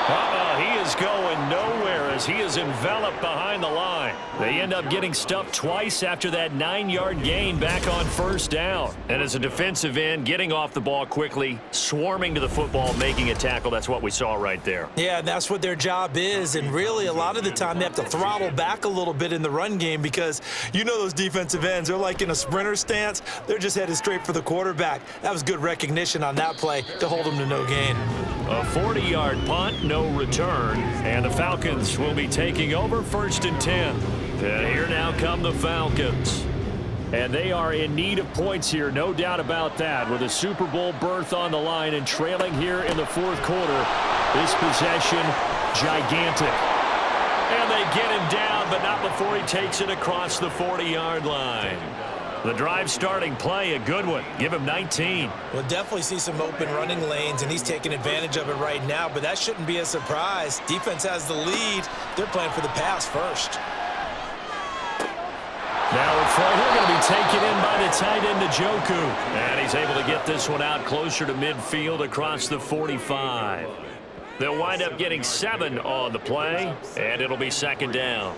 He is going nowhere as he is enveloped behind the line. They end up getting stuffed twice after that 9-yard gain back on 1st down. And as a defensive end, getting off the ball quickly, swarming to the football, making a tackle, that's what we saw right there. Yeah, and that's what their job is. And really, a lot of the time, they have to throttle back a little bit in the run game because you know those defensive ends, they're like in a sprinter stance. They're just headed straight for the quarterback. That was good recognition on that play to hold them to no gain. A 40-yard punt, no return. And the Falcons will be taking over 1st and 10. And here now come the Falcons. And they are in need of points here, no doubt about that, with a Super Bowl berth on the line and trailing here in the 4th quarter. This possession, gigantic. And they get him down, but not before he takes it across the 40-yard line. The drive starting play, a good one. Give him 19. We'll definitely see some open running lanes, and he's taking advantage of it right now, but that shouldn't be a surprise. Defense has the lead. They're playing for the pass first. Now it's right here going to be taken in by the tight end, Njoku. And he's able to get this one out closer to midfield across the 45. They'll wind up getting 7 on the play, and it'll be 2nd down.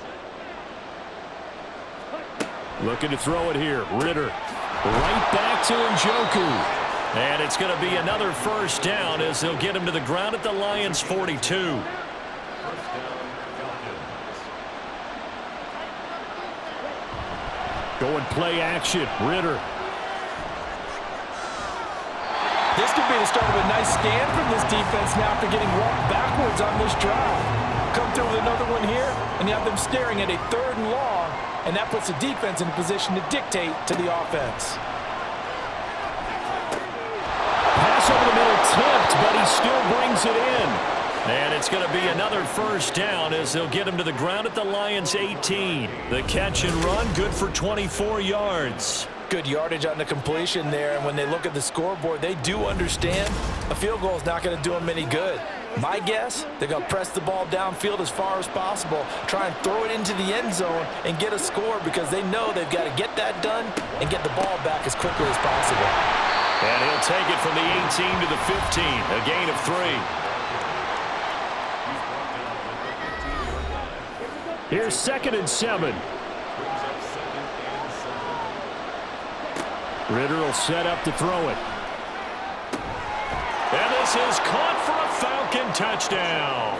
Looking to throw it here. Ritter. Right back to Njoku. And it's going to be another 1st down as they'll get him to the ground at the Lions' 42. Going play action. Ritter. This could be the start of a nice stand from this defense now after getting walked backwards on this drive. Come through with another one here, and you have them staring at a 3rd and long, and that puts the defense in a position to dictate to the offense. Pass over the middle tipped, but he still brings it in. And it's going to be another first down as they'll get him to the ground at the Lions' 18. The catch and run, good for 24 yards. Good yardage on the completion there, and when they look at the scoreboard, they do understand a field goal is not going to do them any good. My guess, they're going to press the ball downfield as far as possible, try and throw it into the end zone and get a score because they know they've got to get that done and get the ball back as quickly as possible. And he'll take it from the 18 to the 15, a gain of 3. Here's 2nd and 7. Ritter will set up to throw it. And this is caught for a Falcon touchdown.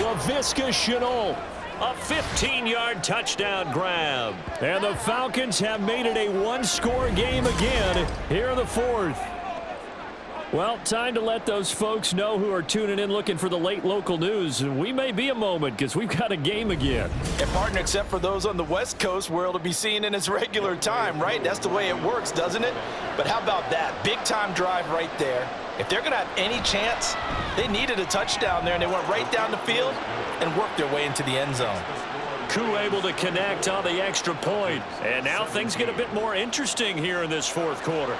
Laviska Shenault, a 15-yard touchdown grab. And the Falcons have made it a one-score game again here in the 4th. Well, time to let those folks know who are tuning in looking for the late local news. And we may be a moment because we've got a game again. And partner, except for those on the West Coast where it'll be seen in its regular time, right? That's the way it works, doesn't it? But how about that? Big-time drive right there. If they're going to have any chance, they needed a touchdown there, and they went right down the field and worked their way into the end zone. Koo able to connect on the extra point. And now things get a bit more interesting here in this 4th quarter.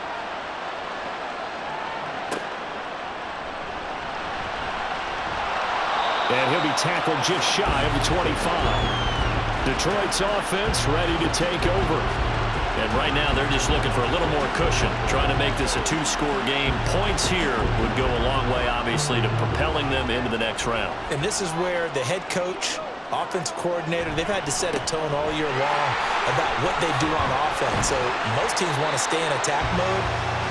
And he'll be tackled just shy of the 25. Detroit's offense ready to take over. And right now they're just looking for a little more cushion, trying to make this a 2-score game. Points here would go a long way, obviously, to propelling them into the next round. And this is where the head coach, offensive coordinator, they've had to set a tone all year long about what they do on offense. So most teams want to stay in attack mode,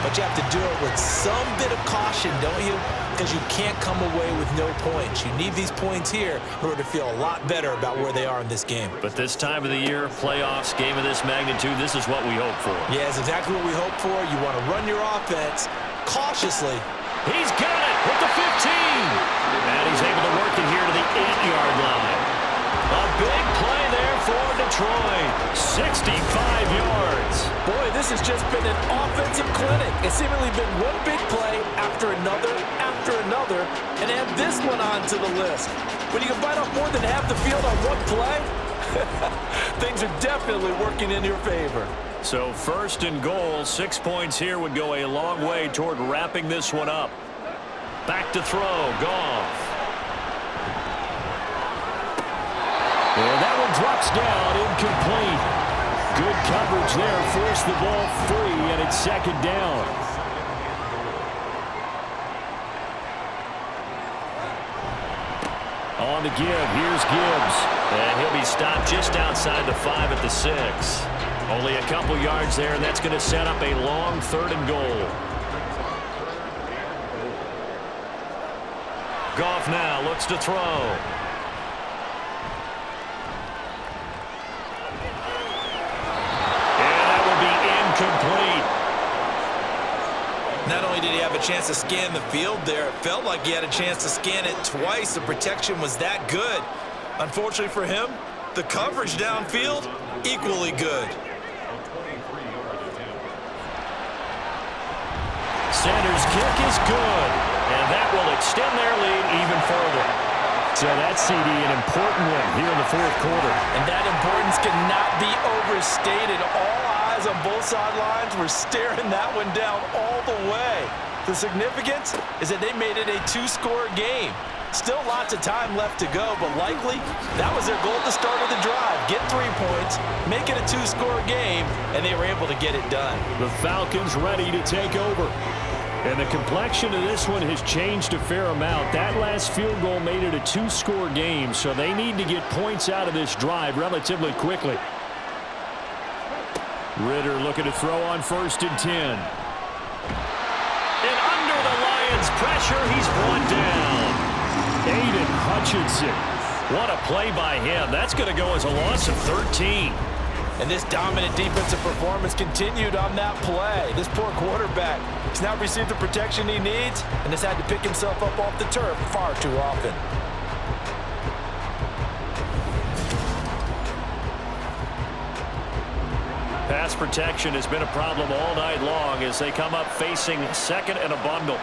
but you have to do it with some bit of caution, don't you? Because you can't come away with no points. You need these points here in order to feel a lot better about where they are in this game. But this time of the year, playoffs, game of this magnitude, this is what we hope for. Yeah, it's exactly what we hope for. You want to run your offense cautiously. He's got it with the 15. And he's able to work it here to the 8-yard line. A big play there for Detroit. 65 yards. Boy, this has just been an offensive clinic. It's seemingly been one big play after another, and add this one onto the list. When you can bite off more than half the field on one play, things are definitely working in your favor. So 1st and goal, 6 points here would go a long way toward wrapping this one up. Back to throw, Goff. And that one drops down, incomplete. Good coverage there, forced the ball free, and it's 2nd down. On the give, here's Gibbs. And he'll be stopped just outside the 5 at the 6. Only a couple yards there, and that's going to set up a long 3rd and goal. Goff now looks to throw. Complete. Not only did he have a chance to scan the field there, it felt like he had a chance to scan it twice. The protection was that good. Unfortunately for him, the coverage downfield, equally good. Sanders' kick is good, and that will extend their lead even further. So that CD, an important one here in the 4th quarter. And that importance cannot be overstated. All eyes on both sidelines were staring that one down all the way. The significance is that they made it a 2-score game. Still lots of time left to go, but likely that was their goal at the start of the drive. Get 3 points, make it a 2-score game, and they were able to get it done. The Falcons ready to take over. And the complexion of this one has changed a fair amount. That last field goal made it a 2-score game, so they need to get points out of this drive relatively quickly. Ritter looking to throw on 1st and 10. And under the Lions' pressure, he's brought down. Aiden Hutchinson. What a play by him. That's going to go as a loss of 13. And this dominant defensive performance continued on that play. This poor quarterback has now received the protection he needs and has had to pick himself up off the turf far too often. Pass protection has been a problem all night long as they come up facing second and a bundle.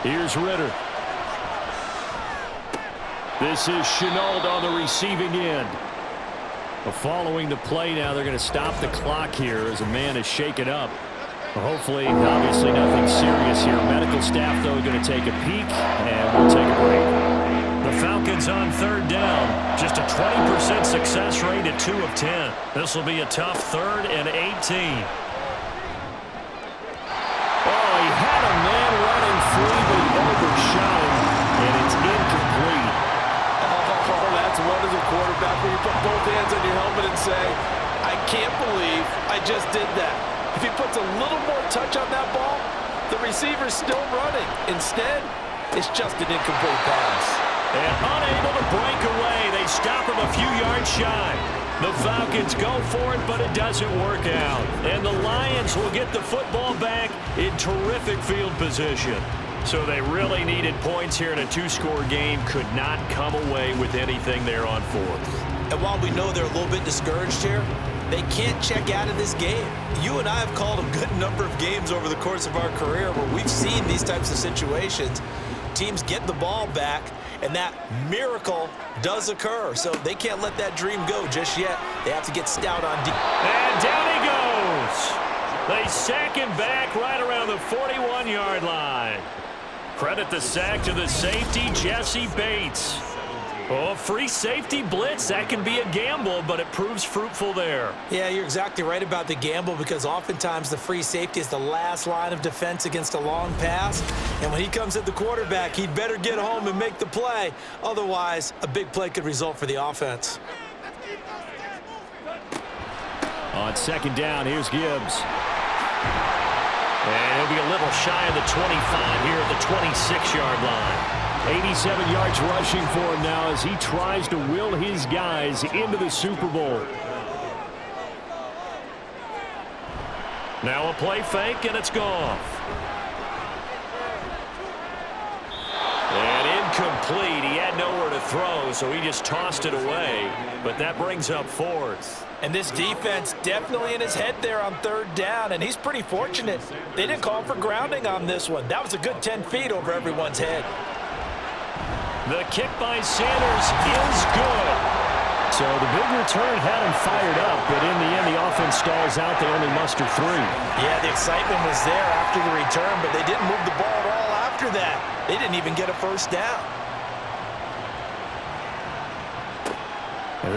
Here's Ritter. This is Chenault on the receiving end. Following the play now, they're going to stop the clock here as a man is shaken up. Hopefully, obviously nothing serious here. Medical staff, though, going to take a peek, and we'll take a break. The Falcons on third down. Just a 20% success rate at 2 of 10. This will be a tough 3rd and 18. Oh, he had a man running free, but he overshot him, and it's incomplete. Oh, that's one as a quarterback where you put both hands on your helmet and say, I can't believe I just did that. If he puts a little more touch on that ball, the receiver's still running. Instead, it's just an incomplete pass. And unable to break away, they stop him a few yards shy. The Falcons go for it, but it doesn't work out. And the Lions will get the football back in terrific field position. So they really needed points here in a 2-score game. Could not come away with anything there on 4th. And while we know they're a little bit discouraged here, they can't check out of this game. You and I have called a good number of games over the course of our career where we've seen these types of situations. Teams get the ball back, and that miracle does occur. So they can't let that dream go just yet. They have to get stout on deep. And down he goes. They sack him back right around the 41-yard line. Credit the sack to the safety, Jesse Bates. Oh, free safety blitz, that can be a gamble, but it proves fruitful there. Yeah, you're exactly right about the gamble because oftentimes the free safety is the last line of defense against a long pass. And when he comes at the quarterback, he'd better get home and make the play. Otherwise, a big play could result for the offense. On 2nd down, here's Gibbs. And he'll be a little shy of the 25 here at the 26-yard line. 87 yards rushing for him now as he tries to will his guys into the Super Bowl. Now a play fake, and it's gone. And incomplete. He had nowhere to throw, so he just tossed it away. But that brings up 4th. And this defense definitely in his head there on 3rd down, and he's pretty fortunate. They didn't call him for grounding on this one. That was a good 10 feet over everyone's head. The kick by Sanders is good. So the big return had him fired up, but in the end, the offense stalls out. They only muster 3. Yeah, the excitement was there after the return, but they didn't move the ball at all after that. They didn't even get a 1st down.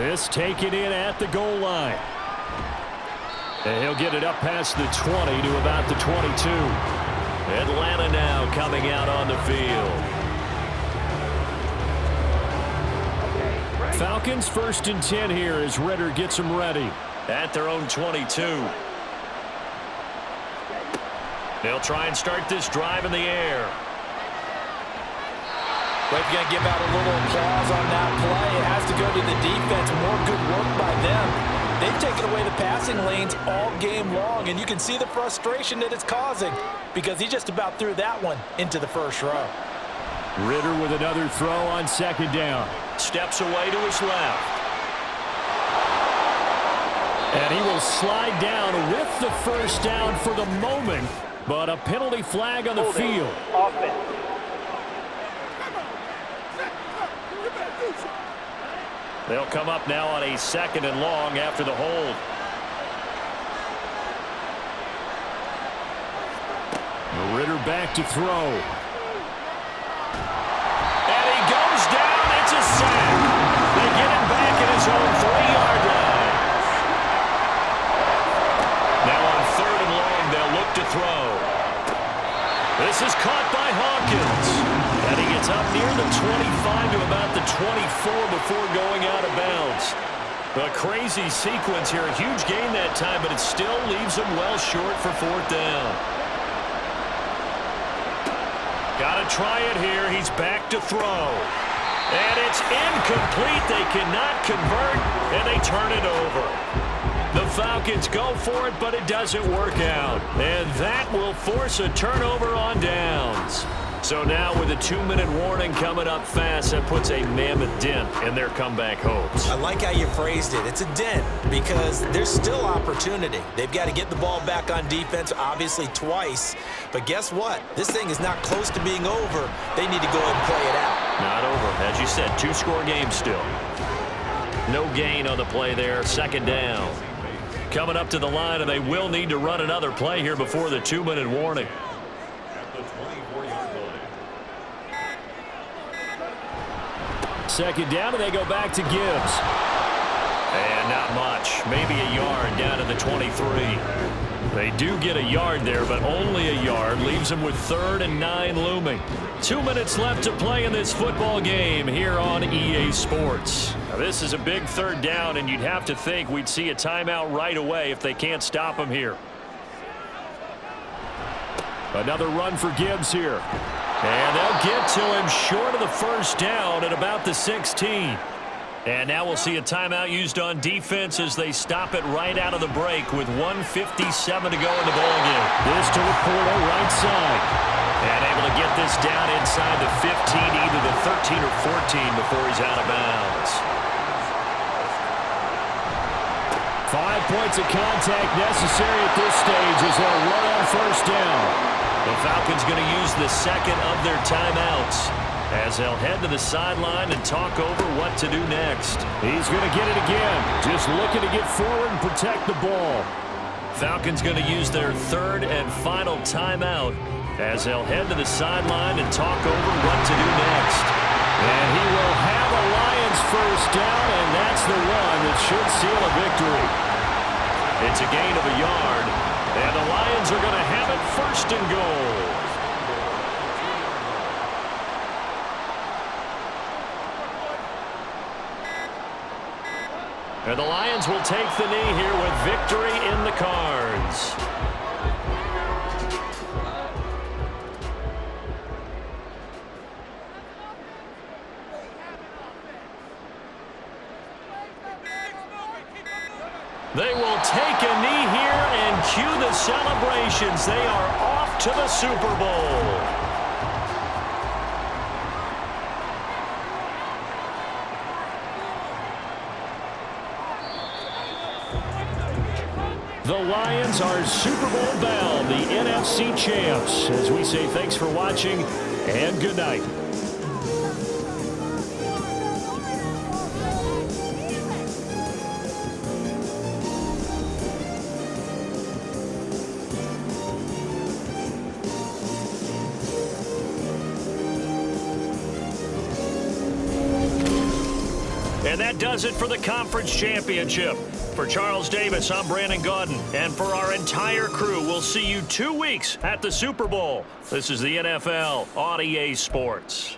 This taken in at the goal line. And he'll get it up past the 20 to about the 22. Atlanta now coming out on the field. Falcons 1st and 10 here as Ritter gets them ready. At their own 22. They'll try and start this drive in the air. But if you're going to give out a little applause on that play, it has to go to the defense. More good work by them. They've taken away the passing lanes all game long, and you can see the frustration that it's causing because he just about threw that one into the 1st row. Ritter with another throw on 2nd down. Steps away to his left. And he will slide down with the 1st down for the moment, but a penalty flag on the field. Offense. They'll come up now on a 2nd and long after the hold. Ritter back to throw. And he goes down. It's a sack. They get him back at his own 3-yard line. Now on 3rd and long, they'll look to throw. This is caught by Hawkins. And he gets up near the 25 to about the 24 before going out of bounds. A crazy sequence here. A huge gain that time, but it still leaves him well short for 4th down. Got to try it here. He's back to throw. And it's incomplete. They cannot convert. and they turn it over. The Falcons go for it, but it doesn't work out. And that will force a turnover on downs. So now with a 2-minute warning coming up fast, that puts a mammoth dent in their comeback hopes. I like how you phrased it. It's a dent because there's still opportunity. They've got to get the ball back on defense, obviously twice. But guess what? This thing is not close to being over. They need to go ahead and play it out. Not over. As you said, 2-score game still. No gain on the play there. Second down. Coming up to the line, and they will need to run another play here before the 2-minute warning. At the 24-yard line. Second down, and they go back to Gibbs. And not much. Maybe a yard down to the 23. They do get a yard there, but only a yard. Leaves them with 3rd and 9 looming. 2 minutes left to play in this football game here on EA Sports. Now, this is a big 3rd down, and you'd have to think we'd see a timeout right away if they can't stop them here. Another run for Gibbs here. And they'll get to him short of the first down at about the 16. And now we'll see a timeout used on defense as they stop it right out of the break with 1:57 to go in the ballgame. This to Laporta, right side. And able to get this down inside the 15, either the 13 or 14 before he's out of bounds. 5 points of contact necessary at this stage as they'll run on first down. The Falcons going to use the second of their timeouts as they'll head to the sideline and talk over what to do next. He's going to get it again, just looking to get forward and protect the ball. Falcons going to use their 3rd and final timeout as they'll head to the sideline and talk over what to do next. And he will have a Lions first down, and that's the one that should seal a victory. It's a gain of a yard, and the Lions are going to have it 1st and goal. And the Lions will take the knee here with victory in the cards. They will take a knee here and cue the celebrations. They are off to the Super Bowl. The Lions are Super Bowl bound, the NFC champs. As we say thanks for watching and good night. And that does it for the conference championship. For Charles Davis, I'm Brandon Gaudin. And for our entire crew, we'll see you 2 weeks at the Super Bowl. This is the NFL on EA Sports.